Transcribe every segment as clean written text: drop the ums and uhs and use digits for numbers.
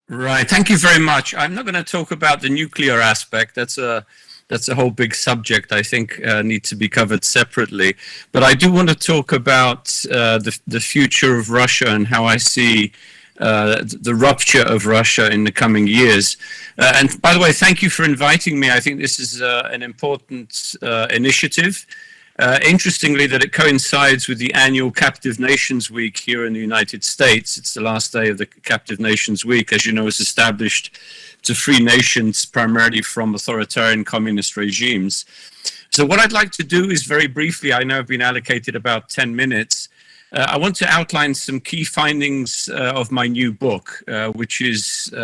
Right. Thank you very much. I'm not going to talk about the nuclear aspect. That's a whole big subject. I think needs to be covered separately. But I do want to talk about the future of Russia and how I see the rupture of Russia in the coming years. And by the way, thank you for inviting me. I think this is an important initiative. Interestingly, that it coincides with the annual Captive Nations Week here in the United States. It's the last day of the Captive Nations Week, as you know, is established to free nations primarily from authoritarian communist regimes. So what I'd like to do is very briefly, I know I've been allocated about 10 minutes. I want to outline some key findings of my new book, which is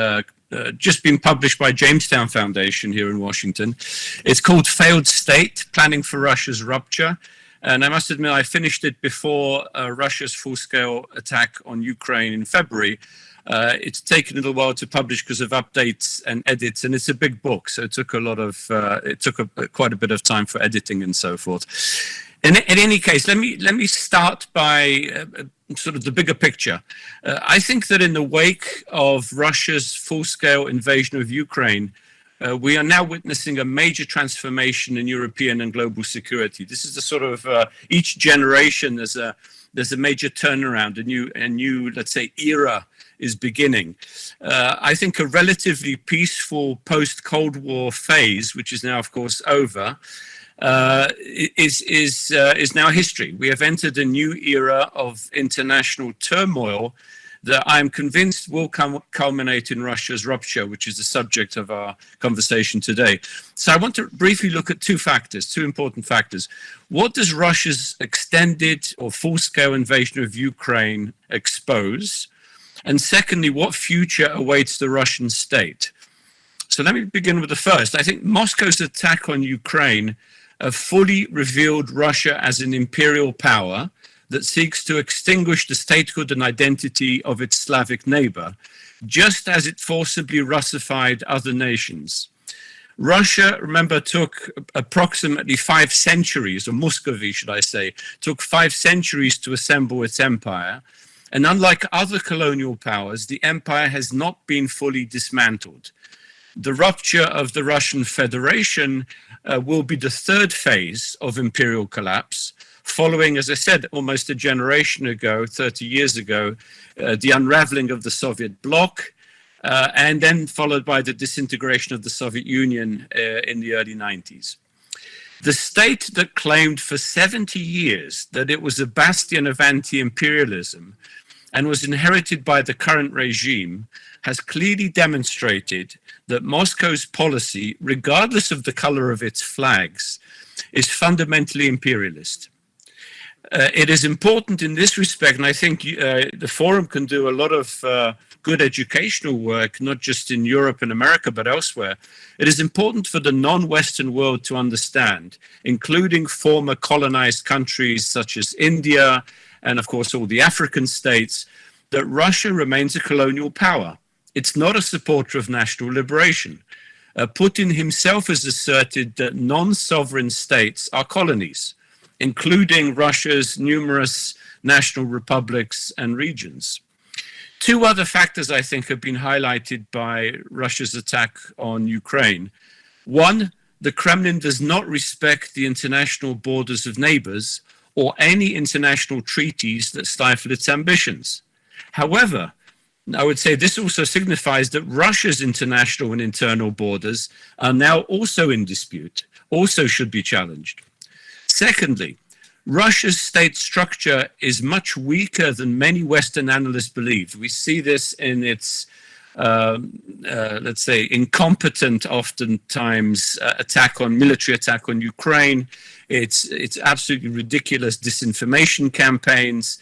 just been published by Jamestown Foundation here in Washington. It's called Failed State, Planning for Russia's Rupture. And I must admit, I finished it before Russia's full-scale attack on Ukraine in February. It's taken a little while to publish because of updates and edits, and it's a big book, so it took quite a bit of time for editing and so forth. In any case, let me start by sort of the bigger picture. I think that in the wake of Russia's full-scale invasion of Ukraine, we are now witnessing a major transformation in European and global security. This is the sort of each generation there's a major turnaround, a new let's say era is beginning. I think a relatively peaceful post-Cold War phase, which is now of course over, is now history. We have entered a new era of international turmoil that I'm convinced will culminate in Russia's rupture, which is the subject of our conversation today. So I want to briefly look at two important factors. What does Russia's extended or full-scale invasion of Ukraine expose? And secondly, what future awaits the Russian state? So let me begin with the first. I think Moscow's attack on Ukraine fully revealed Russia as an imperial power that seeks to extinguish the statehood and identity of its Slavic neighbor, just as it forcibly Russified other nations. Russia, remember, took approximately 5 centuries, or Muscovy, should I say, took 5 centuries to assemble its empire. And unlike other colonial powers, the empire has not been fully dismantled. The rupture of the Russian Federation will be the third phase of imperial collapse, following, as I said, almost a generation ago, 30 years ago, the unraveling of the Soviet bloc, and then followed by the disintegration of the Soviet Union in the early 90s. The state that claimed for 70 years that it was a bastion of anti-imperialism and was inherited by the current regime has clearly demonstrated that Moscow's policy, regardless of the color of its flags, is fundamentally imperialist. It is important in this respect, and I think the Forum can do a lot of good educational work, not just in Europe and America, but elsewhere. It is important for the non-Western world to understand, including former colonized countries such as India, and of course all the African states, that Russia remains a colonial power. It's not a supporter of national liberation. Putin himself has asserted that non-sovereign states are colonies, including Russia's numerous national republics and regions. Two other factors, I think, have been highlighted by Russia's attack on Ukraine. One, the Kremlin does not respect the international borders of neighbors or any international treaties that stifle its ambitions. However, I would say this also signifies that Russia's international and internal borders are now also in dispute, also should be challenged. Secondly, Russia's state structure is much weaker than many Western analysts believe. We see this in its, let's say, incompetent, oftentimes, military attack on Ukraine. It's absolutely ridiculous disinformation campaigns.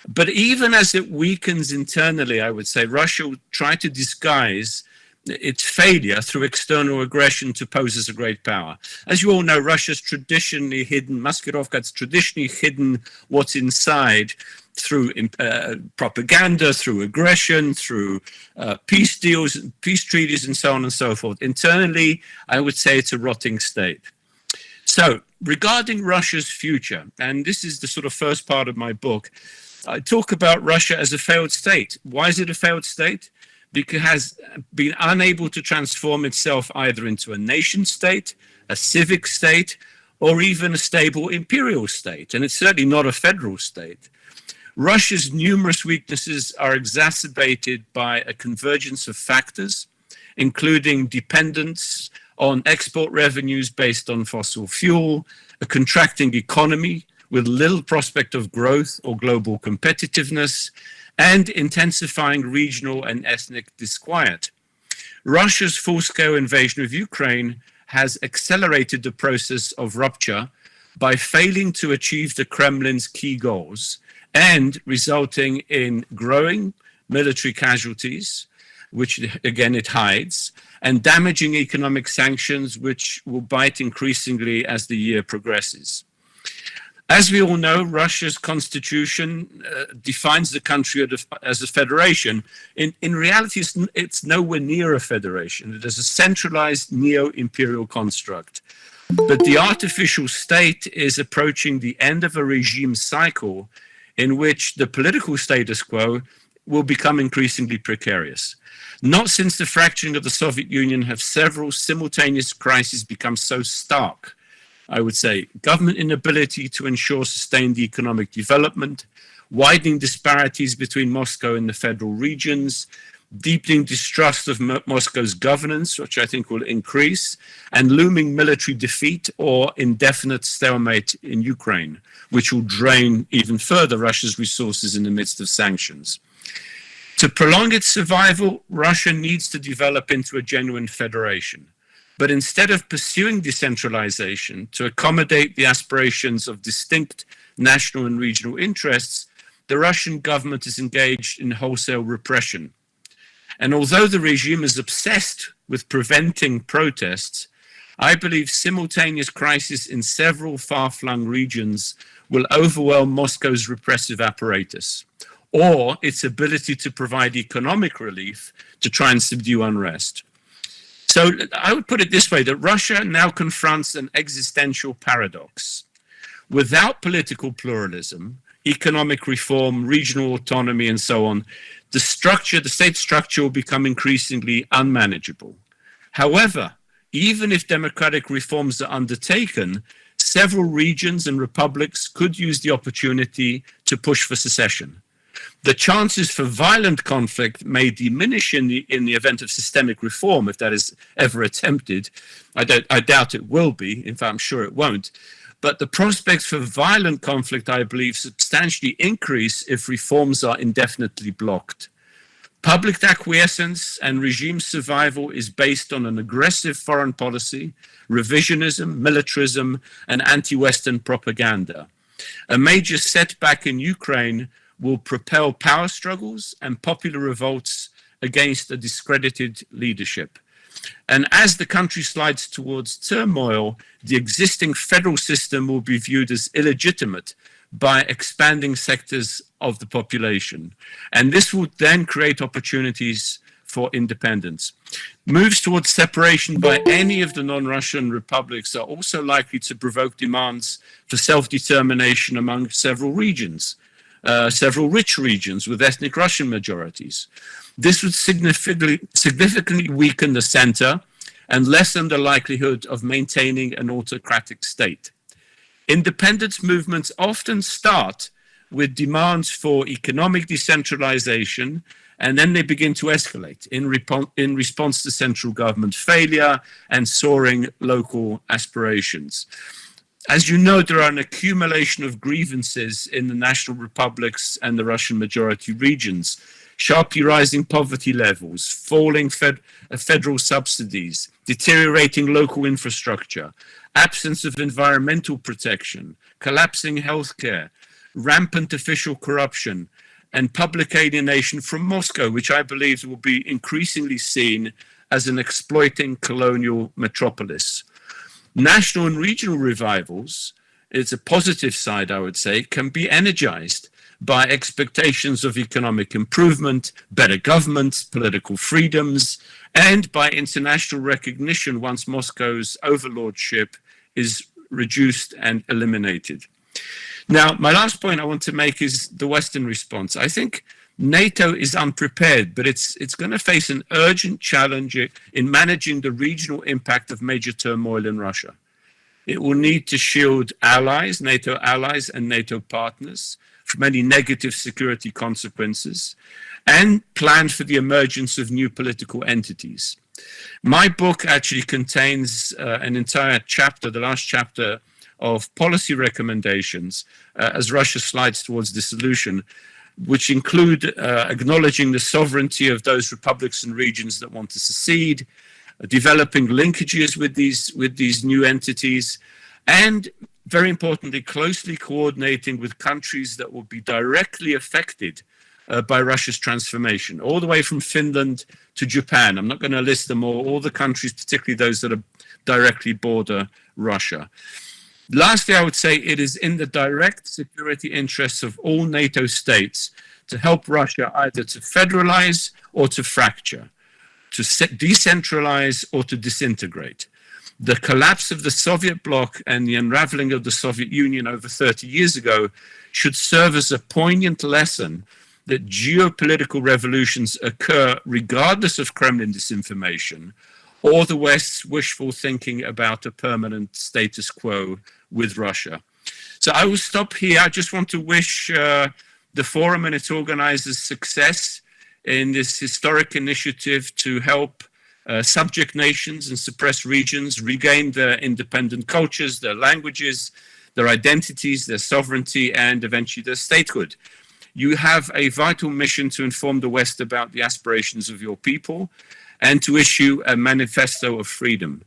But even as it weakens internally, I would say, Russia will try to disguise its failure through external aggression to pose as a great power. As you all know, Russia's traditionally hidden, Maskirovka's traditionally hidden what's inside through propaganda, through aggression, through peace deals, peace treaties, and so on and so forth. Internally, I would say it's a rotting state. So, regarding Russia's future, and this is the sort of first part of my book, I talk about Russia as a failed state. Why is it a failed state? because it has been unable to transform itself either into a nation state, a civic state, or even a stable imperial state. And it's certainly not a federal state. Russia's numerous weaknesses are exacerbated by a convergence of factors, including dependence on export revenues based on fossil fuel, a contracting economy with little prospect of growth or global competitiveness, and intensifying regional and ethnic disquiet. Russia's full-scale invasion of Ukraine has accelerated the process of rupture by failing to achieve the Kremlin's key goals and resulting in growing military casualties, which again it hides, and damaging economic sanctions, which will bite increasingly as the year progresses. As we all know, Russia's constitution defines the country as a federation. In reality, it's nowhere near a federation. It is a centralized neo-imperial construct. But the artificial state is approaching the end of a regime cycle in which the political status quo will become increasingly precarious. Not since the fracturing of the Soviet Union have several simultaneous crises become so stark. I would say government inability to ensure sustained economic development, widening disparities between Moscow and the federal regions, deepening distrust of Moscow's governance, which I think will increase, and looming military defeat or indefinite stalemate in Ukraine, which will drain even further Russia's resources in the midst of sanctions. To prolong its survival, Russia needs to develop into a genuine federation. But instead of pursuing decentralization to accommodate the aspirations of distinct national and regional interests, the Russian government is engaged in wholesale repression. And although the regime is obsessed with preventing protests, I believe simultaneous crises in several far-flung regions will overwhelm Moscow's repressive apparatus, or its ability to provide economic relief to try and subdue unrest. So I would put it this way, that Russia now confronts an existential paradox. Without political pluralism, economic reform, regional autonomy, and so on, the state structure will become increasingly unmanageable. However, even if democratic reforms are undertaken, several regions and republics could use the opportunity to push for secession. The chances for violent conflict may diminish in the event of systemic reform, if that is ever attempted. I doubt it will be. In fact, I'm sure it won't. But the prospects for violent conflict, I believe, substantially increase if reforms are indefinitely blocked. Public acquiescence and regime survival is based on an aggressive foreign policy, revisionism, militarism, and anti-Western propaganda. A major setback in Ukraine will propel power struggles and popular revolts against a discredited leadership. And as the country slides towards turmoil, the existing federal system will be viewed as illegitimate by expanding sectors of the population. And this will then create opportunities for independence. Moves towards separation by any of the non-Russian republics are also likely to provoke demands for self-determination among several regions. Several rich regions with ethnic Russian majorities. This would significantly weaken the center and lessen the likelihood of maintaining an autocratic state. Independence movements often start with demands for economic decentralization, and then they begin to escalate in response to central government failure and soaring local aspirations. As you know, there are an accumulation of grievances in the national republics and the Russian majority regions, sharply rising poverty levels, falling federal subsidies, deteriorating local infrastructure, absence of environmental protection, collapsing healthcare, rampant official corruption, and public alienation from Moscow, which I believe will be increasingly seen as an exploiting colonial metropolis. National and regional revivals, it's a positive side, I would say, can be energized by expectations of economic improvement, better government, political freedoms, and by international recognition once Moscow's overlordship is reduced and eliminated. Now, my last point I want to make is the Western response. I think NATO is unprepared, but it's going to face an urgent challenge in managing the regional impact of major turmoil in Russia. It will need to shield allies, NATO allies and NATO partners from any negative security consequences and plan for the emergence of new political entities. My book actually contains an entire chapter, the last chapter, of policy recommendations as Russia slides towards dissolution, which include acknowledging the sovereignty of those republics and regions that want to secede, developing linkages with these new entities, and very importantly, closely coordinating with countries that will be directly affected by Russia's transformation, all the way from Finland to Japan. I'm not going to list them all the countries, particularly those that are directly border Russia. Lastly, I would say it is in the direct security interests of all NATO states to help Russia either to federalize or to fracture, to decentralize or to disintegrate. The collapse of the Soviet bloc and the unraveling of the Soviet Union over 30 years ago should serve as a poignant lesson that geopolitical revolutions occur regardless of Kremlin disinformation or the West's wishful thinking about a permanent status quo with Russia. So I will stop here. I just want to wish the Forum and its organizers success in this historic initiative to help subject nations and suppressed regions regain their independent cultures, their languages, their identities, their sovereignty, and eventually their statehood. You have a vital mission to inform the West about the aspirations of your people and to issue a manifesto of freedom.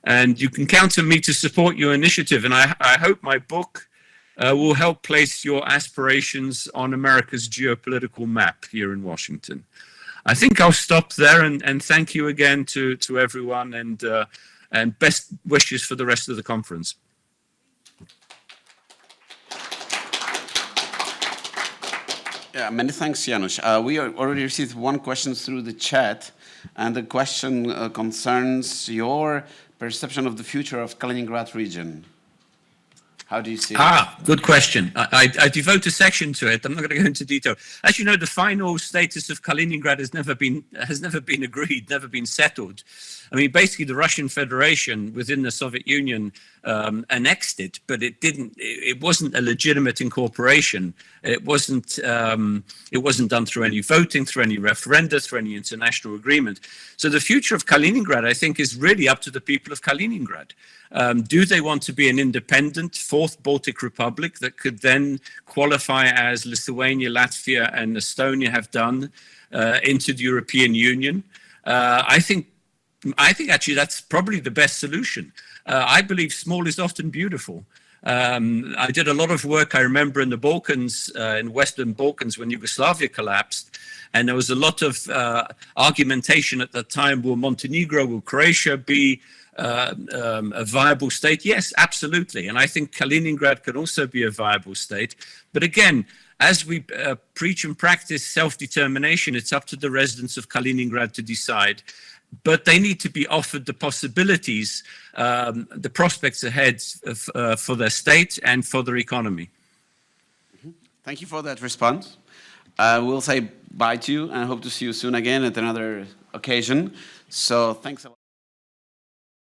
And you can count on me to support your initiative. And I hope my book will help place your aspirations on America's geopolitical map here in Washington. I think I'll stop there and thank you again to everyone and best wishes for the rest of the conference. Yeah, many thanks, Janusz. We already received one question through the chat, and the question concerns your perception of the future of Kaliningrad region. How do you see it? Good question. I devote a section to it. I'm not going to go into detail. As you know, the final status of Kaliningrad has never been agreed, never been settled. I mean, basically, the Russian Federation within the Soviet Union annexed it, but it wasn't a legitimate incorporation. It wasn't done through any voting, through any referenda, through any international agreement. So the future of Kaliningrad, I think, is really up to the people of Kaliningrad. Do they want to be an independent fourth Baltic Republic that could then qualify as Lithuania, Latvia, and Estonia have done into the European Union? I think actually that's probably the best solution. I believe small is often beautiful. I did a lot of work, I remember, in the Balkans, in Western Balkans when Yugoslavia collapsed. And there was a lot of argumentation at that time, will Montenegro, will Croatia be a viable state? Yes, absolutely. And I think Kaliningrad can also be a viable state. But again, as we preach and practice self-determination, it's up to the residents of Kaliningrad to decide. But they need to be offered the possibilities, the prospects ahead for their state and for their economy. Thank you for that response. We'll say bye to you and hope to see you soon again at another occasion. So thanks a lot.